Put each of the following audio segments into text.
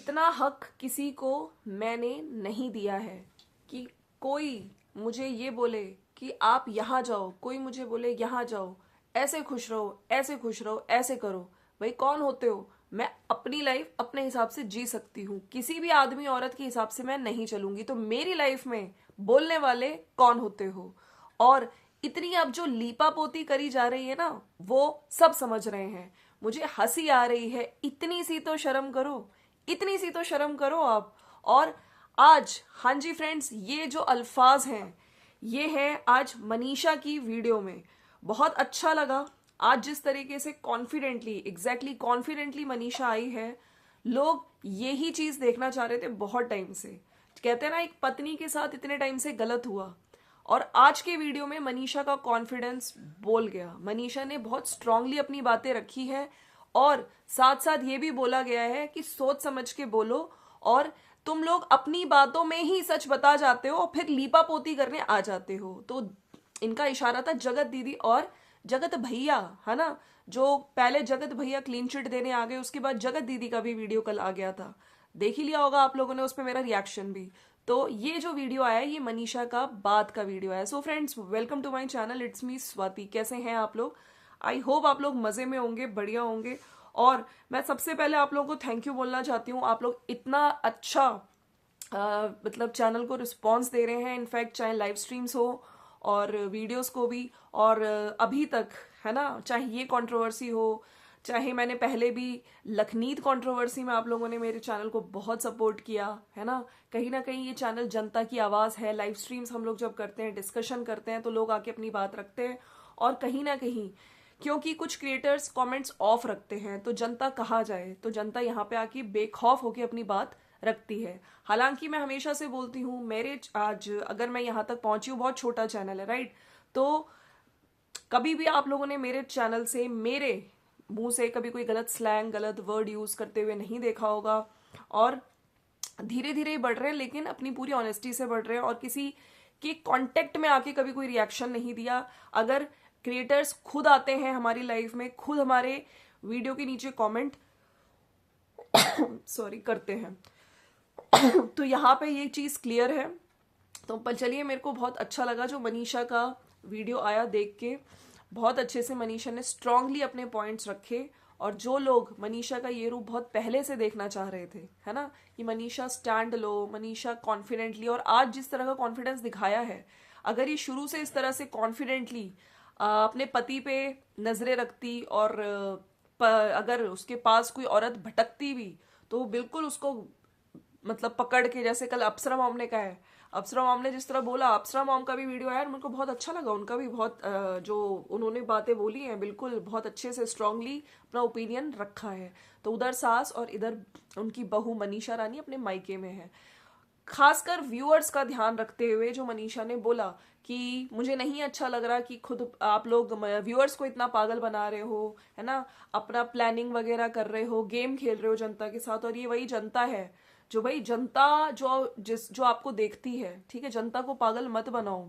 इतना हक किसी को मैंने नहीं दिया है कि कोई मुझे ये बोले कि आप यहाँ जाओ, कोई मुझे बोले यहाँ जाओ, ऐसे खुश रहो, ऐसे खुश रहो, ऐसे करो। भाई कौन होते हो? मैं अपनी लाइफ अपने हिसाब से जी सकती हूँ, किसी भी आदमी औरत के हिसाब से मैं नहीं चलूंगी। तो मेरी लाइफ में बोलने वाले कौन होते हो? और इतनी अब जो लीपापोती करी जा रही है ना, वो सब समझ रहे हैं। मुझे हंसी आ रही है। इतनी सी तो शर्म करो, इतनी सी तो शर्म करो आप। और आज, हाँ जी फ्रेंड्स, ये जो अल्फाज हैं ये हैं आज मनीषा की वीडियो में। बहुत अच्छा लगा आज जिस तरीके से एग्जैक्टली कॉन्फिडेंटली मनीषा आई है। लोग यही चीज देखना चाह रहे थे बहुत टाइम से। कहते हैं ना, एक पत्नी के साथ इतने टाइम से गलत हुआ, और आज के वीडियो में मनीषा का कॉन्फिडेंस बोल गया। मनीषा ने बहुत स्ट्रांगली अपनी बातें रखी है, और साथ साथ ये भी बोला गया है कि सोच समझ के बोलो, और तुम लोग अपनी बातों में ही सच बता जाते हो और फिर लीपापोती करने आ जाते हो। तो इनका इशारा था जगत दीदी और जगत भैया, है ना। जो पहले जगत भैया क्लीन चिट देने आ गए, उसके बाद जगत दीदी का भी वीडियो कल आ गया था। देख ही लिया होगा आप लोगों ने, उस पर मेरा रिएक्शन भी। तो ये जो वीडियो आया है ये मनीषा का बाद का वीडियो है। So friends, welcome to my channel, it's me Swati. कैसे हैं आप लोग? आई होप आप लोग मजे में होंगे, बढ़िया होंगे। और मैं सबसे पहले आप लोगों को थैंक यू बोलना चाहती हूँ। आप लोग इतना अच्छा मतलब चैनल को रिस्पॉन्स दे रहे हैं, इनफैक्ट चाहे लाइव स्ट्रीम्स हो और वीडियोस को भी, और अभी तक, है ना, चाहे ये कंट्रोवर्सी हो, चाहे मैंने पहले भी लखनीत कंट्रोवर्सी में, आप लोगों ने मेरे चैनल को बहुत सपोर्ट किया, है ना। कहीं ना कहीं ये चैनल जनता की आवाज है। लाइव स्ट्रीम्स हम लोग जब करते हैं, डिस्कशन करते हैं, तो लोग आके अपनी बात रखते हैं। और कहीं ना कहीं क्योंकि कुछ क्रिएटर्स कमेंट्स ऑफ रखते हैं, तो जनता कहा जाए, तो जनता यहाँ पे आके बेखौफ होके अपनी बात रखती है। हालांकि मैं हमेशा से बोलती हूँ, मेरे आज अगर मैं यहाँ तक पहुंची हूँ, बहुत छोटा चैनल है, राइट। तो कभी भी आप लोगों ने मेरे चैनल से, मेरे मुंह से कभी कोई गलत स्लैंग, गलत वर्ड यूज करते हुए नहीं देखा होगा। और धीरे धीरे ही बढ़ रहे हैं, लेकिन अपनी पूरी ऑनेस्टी से बढ़ रहे हैं, और किसी के कांटेक्ट में आके कभी कोई रिएक्शन नहीं दिया। अगर क्रिएटर्स खुद आते हैं हमारी लाइफ में, खुद हमारे वीडियो के नीचे कमेंट सॉरी करते हैं, तो यहाँ पे ये चीज क्लियर है। तो पर चलिए, मेरे को बहुत अच्छा लगा जो मनीषा का वीडियो आया देख के। बहुत अच्छे से मनीषा ने स्ट्रांगली अपने पॉइंट्स रखे, और जो लोग मनीषा का ये रूप बहुत पहले से देखना चाह रहे थे, है ना, कि मनीषा स्टैंड लो, मनीषा कॉन्फिडेंटली, और आज जिस तरह का कॉन्फिडेंस दिखाया है, अगर ये शुरू से इस तरह से कॉन्फिडेंटली अपने पति पे नजरें रखती, और अगर उसके पास कोई औरत भटकती भी, तो बिल्कुल उसको मतलब पकड़ के, जैसे कल अप्सरा मॉम ने कहा है, अप्सरा मॉम ने जिस तरह बोला, अप्सरा मॉम का भी वीडियो आया, मेरे को बहुत अच्छा लगा। उनका भी बहुत जो उन्होंने बातें बोली हैं, बिल्कुल बहुत अच्छे से स्ट्रांगली अपना ओपिनियन रखा है। तो उधर सास और इधर उनकी बहू मनीषा रानी अपने मायके में है। खासकर व्यूअर्स का ध्यान रखते हुए जो मनीषा ने बोला कि मुझे नहीं अच्छा लग रहा कि खुद आप लोग व्यूअर्स को इतना पागल बना रहे हो, है ना, अपना प्लानिंग वगैरह कर रहे हो, गेम खेल रहे हो जनता के साथ। और ये वही जनता है जो, भाई जनता जो आपको देखती है, ठीक है, जनता को पागल मत बनाओ।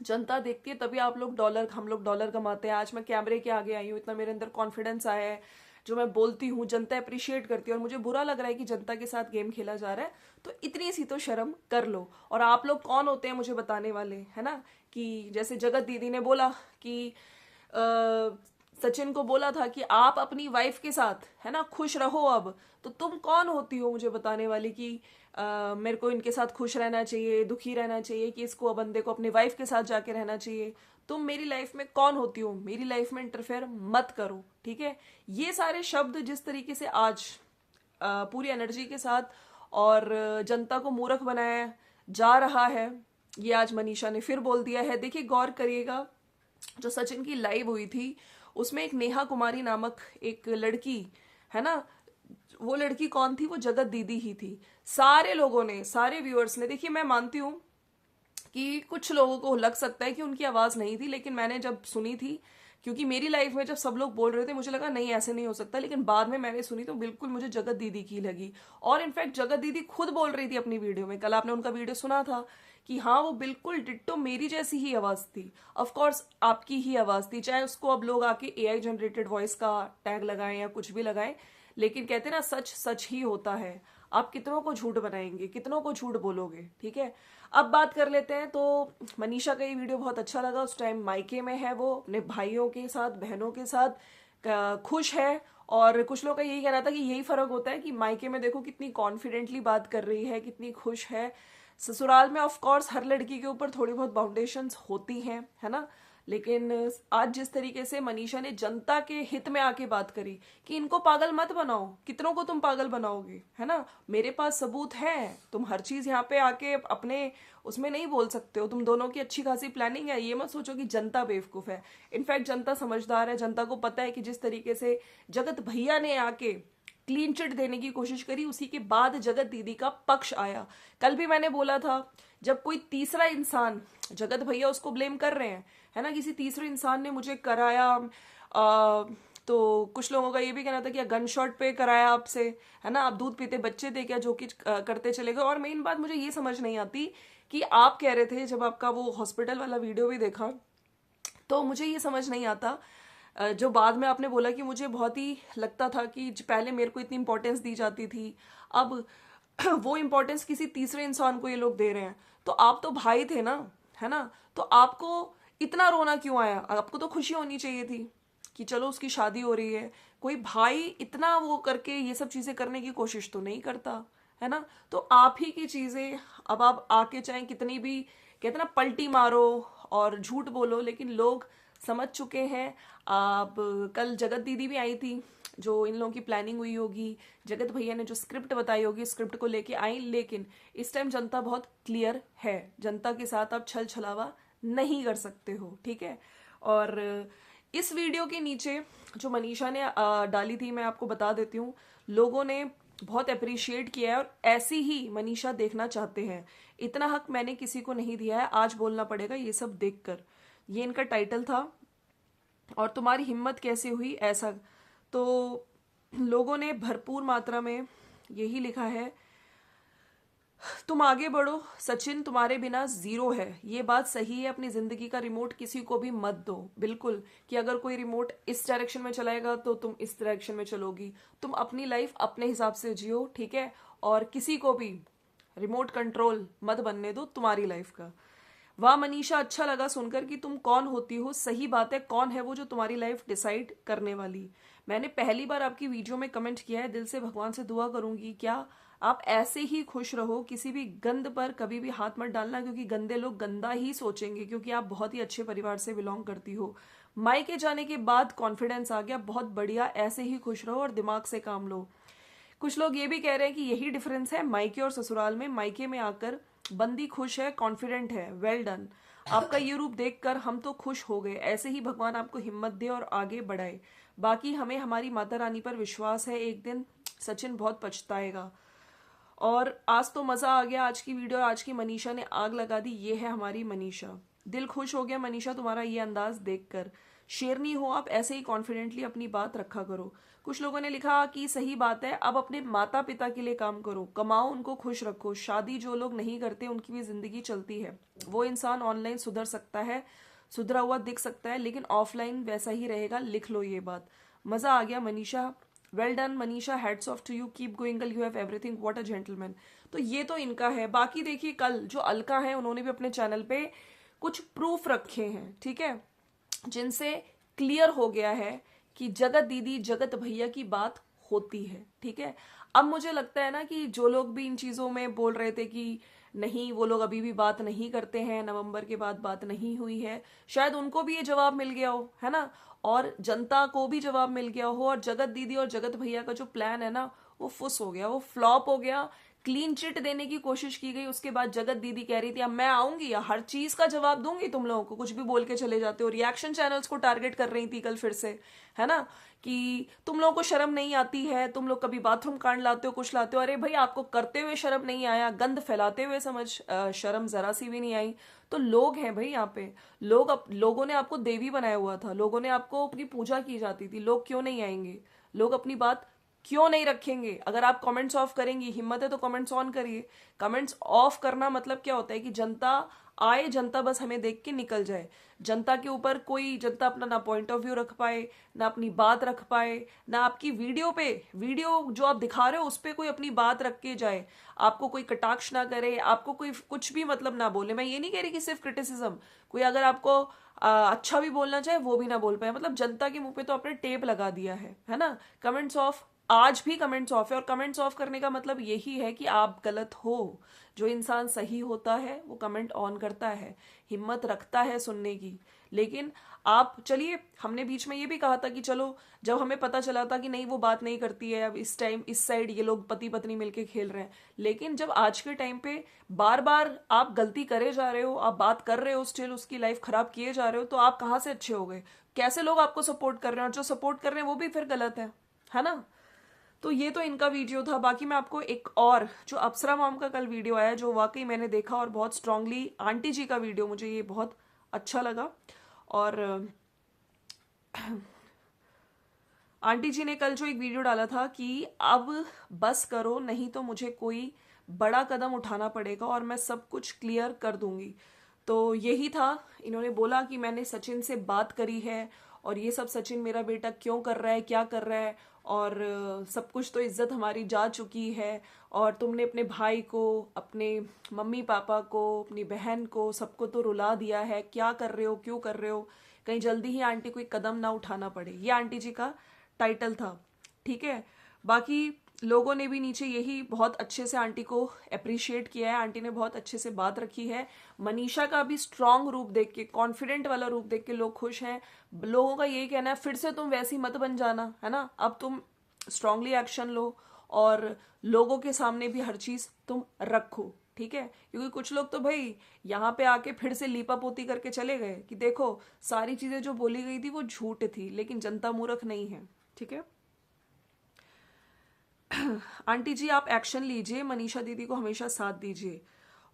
जनता देखती है तभी हम लोग डॉलर कमाते हैं। आज मैं कैमरे के आगे आई हूँ, इतना मेरे अंदर कॉन्फिडेंस आया है, जो मैं बोलती हूँ जनता अप्रिशिएट करती है, और मुझे बुरा लग रहा है कि जनता के साथ गेम खेला जा रहा है। तो इतनी सी तो शर्म कर लो। और आप लोग कौन होते हैं मुझे बताने वाले, है ना। कि जैसे जगत दीदी ने बोला कि सचिन को बोला था कि आप अपनी वाइफ के साथ, है ना, खुश रहो अब। तो तुम कौन होती हो मुझे बताने वाली कि मेरे को इनके साथ खुश रहना चाहिए, दुखी रहना चाहिए, कि इसको बंदे को अपनी वाइफ के साथ जाके रहना चाहिए। तुम मेरी लाइफ में कौन होती हो? मेरी लाइफ में इंटरफेयर मत करो, ठीक है। ये सारे शब्द जिस तरीके से आज पूरी एनर्जी के साथ और जनता को मूर्ख बनाया जा रहा है, ये आज मनीषा ने फिर बोल दिया है। देखिए, गौर करिएगा, जो सचिन की लाइव हुई थी उसमें एक नेहा कुमारी नामक एक लड़की, है ना, वो लड़की कौन थी? वो जगत दीदी ही थी। सारे लोगों ने, सारे व्यूअर्स ने, देखिए मैं मानती हूं कि कुछ लोगों को लग सकता है कि उनकी आवाज नहीं थी, लेकिन मैंने जब सुनी थी, क्योंकि मेरी लाइफ में जब सब लोग बोल रहे थे मुझे लगा नहीं ऐसे नहीं हो सकता, लेकिन बाद में मैंने सुनी तो बिल्कुल मुझे जगत दीदी की लगी। और इनफैक्ट जगत दीदी खुद बोल रही थी अपनी वीडियो में, कल आपने उनका वीडियो सुना था, कि हाँ वो बिल्कुल डिट्टो मेरी जैसी ही आवाज थी। ऑफ कोर्स आपकी ही आवाज थी, चाहे उसको अब लोग आके एआई जनरेटेड वॉइस का टैग लगाएं या कुछ भी लगाएं, लेकिन कहते हैं ना, सच सच ही होता है। आप कितनों को झूठ बनाएंगे, कितनों को झूठ बोलोगे, ठीक है। अब बात कर लेते हैं। तो मनीषा का ये वीडियो बहुत अच्छा लगा। उस टाइम मायके में है, वो अपने भाइयों के साथ, बहनों के साथ खुश है। और कुछ लोग का यही कहना था कि यही फर्क होता है कि मायके में देखो कितनी कॉन्फिडेंटली बात कर रही है, कितनी खुश है। ससुराल में ऑफ कोर्स हर लड़की के ऊपर थोड़ी बहुत बाउंडेशंस होती हैं, है ना। लेकिन आज जिस तरीके से मनीषा ने जनता के हित में आके बात करी कि इनको पागल मत बनाओ, कितनों को तुम पागल बनाओगे, है ना, मेरे पास सबूत है। तुम हर चीज यहाँ पे आके अपने उसमें नहीं बोल सकते हो। तुम दोनों की अच्छी खासी प्लानिंग है, ये मत सोचो कि जनता बेवकूफ है। इनफैक्ट जनता समझदार है। जनता को पता है कि जिस तरीके से जगत भैया ने आके क्लीन चिट देने की कोशिश करी, उसी के बाद जगत दीदी का पक्ष आया। कल भी मैंने बोला था, जब कोई तीसरा इंसान, जगत भैया उसको ब्लेम कर रहे हैं, है ना, किसी तीसरे इंसान ने मुझे कराया, तो कुछ लोगों का ये भी कहना था कि गन शॉट पे कराया आपसे, है ना, आप दूध पीते बच्चे थे क्या, जो कि करते चले गए। और मेन बात मुझे ये समझ नहीं आती कि आप कह रहे थे, जब आपका वो हॉस्पिटल वाला वीडियो भी देखा, तो मुझे ये समझ नहीं आता, जो बाद में आपने बोला कि मुझे बहुत ही लगता था कि पहले मेरे को इतनी इंपॉर्टेंस दी जाती थी, अब वो इंपॉर्टेंस किसी तीसरे इंसान को ये लोग दे रहे हैं। तो आप तो भाई थे ना, है ना, तो आपको इतना रोना क्यों आया? आपको तो खुशी होनी चाहिए थी कि चलो उसकी शादी हो रही है। कोई भाई इतना वो करके ये सब चीजें करने की कोशिश तो नहीं करता, है ना। तो आप ही की चीजें अब आप आके चाहे कितनी भी कहते ना पलटी मारो और झूठ बोलो, लेकिन लोग समझ चुके हैं। आप कल जगत दीदी भी आई थी, जो इन लोगों की प्लानिंग हुई होगी, जगत भैया ने जो स्क्रिप्ट बताई होगी, स्क्रिप्ट को लेके आई। लेकिन इस टाइम जनता बहुत क्लियर है, जनता के साथ आप छल छलावा नहीं कर सकते हो, ठीक है। और इस वीडियो के नीचे जो मनीषा ने डाली थी, मैं आपको बता देती हूँ, लोगों ने बहुत अप्रिशिएट किया है और ऐसी ही मनीषा देखना चाहते हैं। इतना हक मैंने किसी को नहीं दिया है, आज बोलना पड़ेगा ये सब देखकर। ये इनका टाइटल था, और तुम्हारी हिम्मत कैसे हुई ऐसा। तो लोगों ने भरपूर मात्रा में यही लिखा है, तुम आगे बढ़ो सचिन, तुम्हारे बिना जीरो है। ये बात सही है, अपनी जिंदगी का रिमोट किसी को भी मत दो। बिल्कुल, कि अगर कोई रिमोट इस डायरेक्शन में चलाएगा तो तुम इस डायरेक्शन में चलोगी। तुम अपनी लाइफ अपने हिसाब से जियो, ठीक है, और किसी को भी रिमोट कंट्रोल मत बनने दो तुम्हारी लाइफ का। वाह मनीषा, अच्छा लगा सुनकर कि तुम कौन होती हो। सही बात है, कौन है वो जो तुम्हारी लाइफ डिसाइड करने वाली। मैंने पहली बार आपकी वीडियो में कमेंट किया है, दिल से भगवान से दुआ करूंगी क्या आप ऐसे ही खुश रहो, किसी भी गंद पर कभी भी हाथ मत डालना, क्योंकि गंदे लोग गंदा ही सोचेंगे, क्योंकि आप बहुत ही अच्छे परिवार से बिलोंग करती हो। मायके जाने के बाद कॉन्फिडेंस आ गया, बहुत बढ़िया, ऐसे ही खुश रहो और दिमाग से काम लो। कुछ लोग ये भी कह रहे हैं कि यही डिफरेंस है मायके और ससुराल में। मायके में आकर बंदी खुश है, कॉन्फिडेंट है, वेल डन। आपका ये रूप देखकर हम तो खुश हो गए। ऐसे ही भगवान आपको हिम्मत दे और आगे बढ़ाए। बाकी हमें हमारी माता रानी पर विश्वास है, एक दिन सचिन बहुत पछताएगा। और आज तो मजा आ गया, आज की वीडियो, आज की मनीषा ने आग लगा दी। ये है हमारी मनीषा, दिल खुश हो गया मनीषा तुम्हारा ये अंदाज देखकर। शेरनी हो आप, ऐसे ही कॉन्फिडेंटली अपनी बात रखा करो। कुछ लोगों ने लिखा कि सही बात है, अब अपने माता पिता के लिए काम करो, कमाओ, उनको खुश रखो। शादी जो लोग नहीं करते उनकी भी जिंदगी चलती है। वो इंसान ऑनलाइन सुधर सकता है, सुधरा हुआ दिख सकता है, लेकिन ऑफलाइन वैसा ही रहेगा। लिख लो ये बात। मजा आ गया Manisha, well done Manisha, heads off to you, keep going girl, you have everything, what a gentleman. तो ये तो इनका है। बाकी देखिए, कल जो अलका है उन्होंने भी अपने चैनल पे कुछ प्रूफ रखे हैं, ठीक है, जिनसे क्लियर हो गया है कि जगत दीदी जगत भैया की बात होती है, ठीक है। अब मुझे लगता है ना कि जो लोग भी इन चीजों में बोल रहे थे कि नहीं वो लोग अभी भी बात नहीं करते हैं, नवंबर के बाद बात नहीं हुई है, शायद उनको भी ये जवाब मिल गया हो, है ना, और जनता को भी जवाब मिल गया हो। और जगत दीदी और जगत भैया का जो प्लान है ना, वो फुस हो गया, वो फ्लॉप हो गया। क्लीन चिट देने की कोशिश की गई, उसके बाद जगत दीदी कह रही थी अब मैं आऊंगी, हर चीज का जवाब दूंगी, तुम लोगों को कुछ भी बोल के चले जाते हो। रिएक्शन चैनल्स को टारगेट कर रही थी कल फिर से, है ना, कि तुम लोगों को शर्म नहीं आती है, तुम लोग कभी बाथरूम कांड लाते हो, कुछ लाते हो। अरे भाई, आपको करते हुए शर्म नहीं आया, गंद फैलाते हुए समझ शर्म जरा सी भी नहीं आई। तो लोग हैं भाई यहाँ पे, लोगों ने आपको देवी बनाया हुआ था, लोगों ने आपको अपनी पूजा की जाती थी, लोग क्यों नहीं आएंगे? लोग अपनी बात क्यों नहीं रखेंगे? अगर आप कमेंट्स ऑफ करेंगी, हिम्मत है तो कमेंट्स ऑन करिए। कमेंट्स ऑफ करना मतलब क्या होता है कि जनता आए, जनता बस हमें देख के निकल जाए। जनता के ऊपर कोई, जनता अपना ना पॉइंट ऑफ व्यू रख पाए, ना अपनी बात रख पाए, ना आपकी वीडियो जो आप दिखा रहे हो उस पर कोई अपनी बात रख के जाए, आपको कोई कटाक्ष ना करे, आपको कोई कुछ भी मतलब ना बोले। मैं ये नहीं कह रही कि सिर्फ क्रिटिसिज्म, कोई अगर आपको अच्छा भी बोलना चाहे वो भी ना बोल पाए। मतलब जनता के मुंह पे तो आपने टेप लगा दिया है ना। कमेंट्स ऑफ, आज भी कमेंट्स ऑफ है, और कमेंट्स ऑफ करने का मतलब यही है कि आप गलत हो। जो इंसान सही होता है वो कमेंट ऑन करता है, हिम्मत रखता है सुनने की। लेकिन आप चलिए, हमने बीच में ये भी कहा था कि चलो, जब हमें पता चला था कि नहीं वो बात नहीं करती है, अब इस टाइम इस साइड ये लोग पति पत्नी मिलके खेल रहे हैं। लेकिन जब आज के टाइम पे बार बार आप गलती करे जा रहे हो, आप बात कर रहे हो, स्टिल उसकी लाइफ खराब किए जा रहे हो, तो आप कहाँ से अच्छे हो गए? कैसे लोग आपको सपोर्ट कर रहे हैं, और जो सपोर्ट कर रहे हैं वो भी फिर गलत है ना। तो ये तो इनका वीडियो था। बाकी मैं आपको एक और, जो अप्सरा मॉम का कल वीडियो आया, जो वाकई मैंने देखा और बहुत स्ट्रांगली, आंटी जी का वीडियो मुझे ये बहुत अच्छा लगा। और आंटी जी ने कल जो एक वीडियो डाला था कि अब बस करो, नहीं तो मुझे कोई बड़ा कदम उठाना पड़ेगा और मैं सब कुछ क्लियर कर दूंगी। तो यही था, इन्होंने बोला कि मैंने सचिन से बात करी है और ये सब सचिन मेरा बेटा क्यों कर रहा है, क्या कर रहा है, और सब कुछ तो इज्जत हमारी जा चुकी है, और तुमने अपने भाई को, अपने मम्मी पापा को, अपनी बहन को, सबको तो रुला दिया है, क्या कर रहे हो, क्यों कर रहे हो, कहीं जल्दी ही आंटी कोई कदम ना उठाना पड़े। ये आंटी जी का टाइटल था, ठीक है। बाकी लोगों ने भी नीचे यही बहुत अच्छे से आंटी को अप्रिशिएट किया है, आंटी ने बहुत अच्छे से बात रखी है। मनीषा का भी स्ट्रांग रूप देख के, कॉन्फिडेंट वाला रूप देख के लोग खुश हैं। लोगों का यही कहना है फिर से तुम वैसी मत बन जाना, है ना, अब तुम स्ट्रांगली एक्शन लो और लोगों के सामने भी हर चीज तुम रखो, ठीक है। क्योंकि कुछ लोग तो भाई यहाँ पे आके फिर से लीपा पोती करके चले गए कि देखो सारी चीजें जो बोली गई थी वो झूठ थी, लेकिन जनता मूर्ख नहीं है, ठीक है। आंटी जी आप एक्शन लीजिए, मनीषा दीदी को हमेशा साथ दीजिए।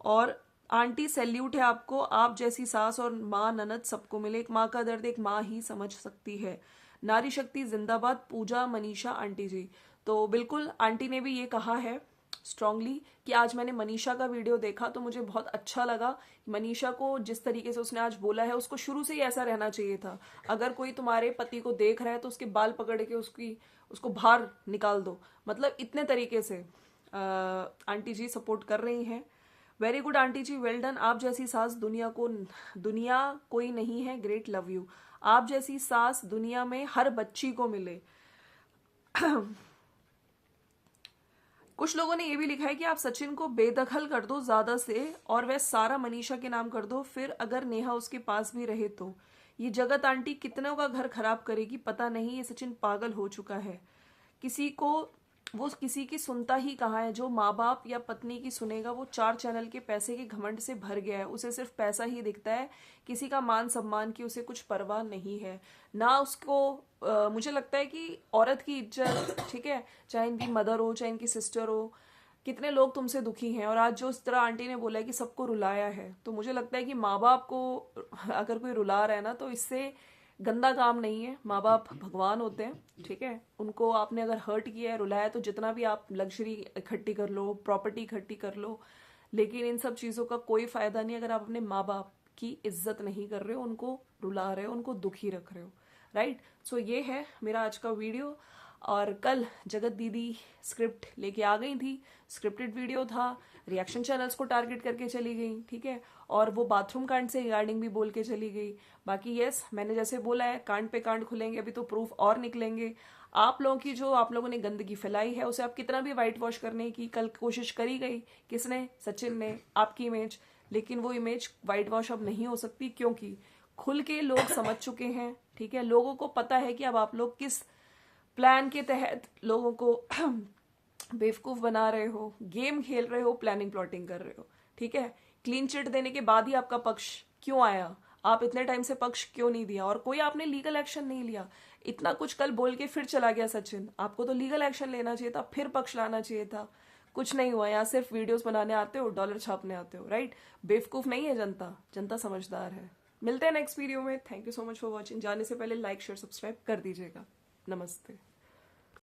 और आंटी सैल्यूट है आपको, आप जैसी सास और माँ ननद सबको मिले। एक माँ का दर्द एक माँ ही समझ सकती है। नारी शक्ति जिंदाबाद, पूजा मनीषा आंटी जी। तो बिल्कुल आंटी ने भी ये कहा है स्ट्रांगली कि आज मैंने मनीषा का वीडियो देखा तो मुझे बहुत अच्छा लगा। मनीषा को जिस तरीके से उसने आज बोला है, उसको शुरू से ही ऐसा रहना चाहिए था। अगर कोई तुम्हारे पति को देख रहा है तो उसके बाल पकड़ के उसको बाहर निकाल दो। मतलब इतने तरीके से आंटी जी सपोर्ट कर रही हैं। वेरी गुड आंटी जी, वेल डन। आप जैसी सास दुनिया कोई नहीं है, ग्रेट, लव यू। आप जैसी सास दुनिया में हर बच्ची को मिले। कुछ लोगों ने ये भी लिखा है कि आप सचिन को बेदखल कर दो ज्यादा से, और वह सारा मनीषा के नाम कर दो, फिर अगर नेहा उसके पास भी रहे तो। ये जगत आंटी कितनों का घर खराब करेगी पता नहीं, ये सचिन पागल हो चुका है। वो किसी की सुनता ही कहाँ है। जो माँ बाप या पत्नी की सुनेगा वो 4 चैनल के पैसे के घमंड से भर गया है। उसे सिर्फ पैसा ही दिखता है, किसी का मान सम्मान की उसे कुछ परवाह नहीं है ना उसको। मुझे लगता है कि औरत की इज्जत, ठीक है, चाहे इनकी मदर हो चाहे इनकी सिस्टर हो, कितने लोग तुमसे दुखी हैं। और आज जो इस तरह आंटी ने बोला है कि सबको रुलाया है, तो मुझे लगता है कि माँ बाप को अगर कोई रुला रहा है ना, तो इससे गंदा काम नहीं है। माँ बाप भगवान होते हैं, ठीक है। उनको आपने अगर हर्ट किया है, रुलाया, तो जितना भी आप लग्जरी इकट्ठी कर लो, प्रॉपर्टी इकट्ठी कर लो, लेकिन इन सब चीज़ों का कोई फायदा नहीं अगर आप अपने माँ बाप की इज्जत नहीं कर रहे हो, उनको रुला रहे हो, उनको दुखी रख रहे हो, राइट। सो ये है मेरा आज का वीडियो। और कल जगत दीदी स्क्रिप्ट लेके आ गई थी, स्क्रिप्टेड वीडियो था, रिएक्शन चैनल्स को टारगेट करके चली गई, ठीक है। और वो बाथरूम कांड से रिगार्डिंग भी बोल के चली गई। बाकी यस, मैंने जैसे बोला है, कांड पे कांड खुलेंगे, अभी तो प्रूफ और निकलेंगे। आप लोगों की जो आप लोगों ने गंदगी फैलाई है उसे आप कितना भी वाइट वॉश करने की कल कोशिश करी गई, किसने, सचिन ने, आपकी इमेज, लेकिन वो इमेज वाइट वॉश अब नहीं हो सकती, क्योंकि खुल के लोग समझ चुके हैं, ठीक है। लोगों को पता है कि अब आप लोग किस प्लान के तहत लोगों को बेवकूफ बना रहे हो, गेम खेल रहे हो, प्लानिंग प्लॉटिंग कर रहे हो, ठीक है। क्लीन चिट देने के बाद ही आपका पक्ष क्यों आया? आप इतने टाइम से पक्ष क्यों नहीं दिया? और कोई आपने लीगल एक्शन नहीं लिया। इतना कुछ कल बोल के फिर चला गया सचिन, आपको तो लीगल एक्शन लेना चाहिए था, फिर पक्ष लाना चाहिए था। कुछ नहीं हुआ, यहाँ सिर्फ वीडियोस बनाने आते हो, डॉलर छापने आते हो, राइट। बेवकूफ नहीं है जनता, जनता समझदार है। मिलते हैं नेक्स्ट वीडियो में। Thank you so much for watching. जाने से पहले लाइक शेयर सब्सक्राइब कर दीजिएगा। नमस्ते।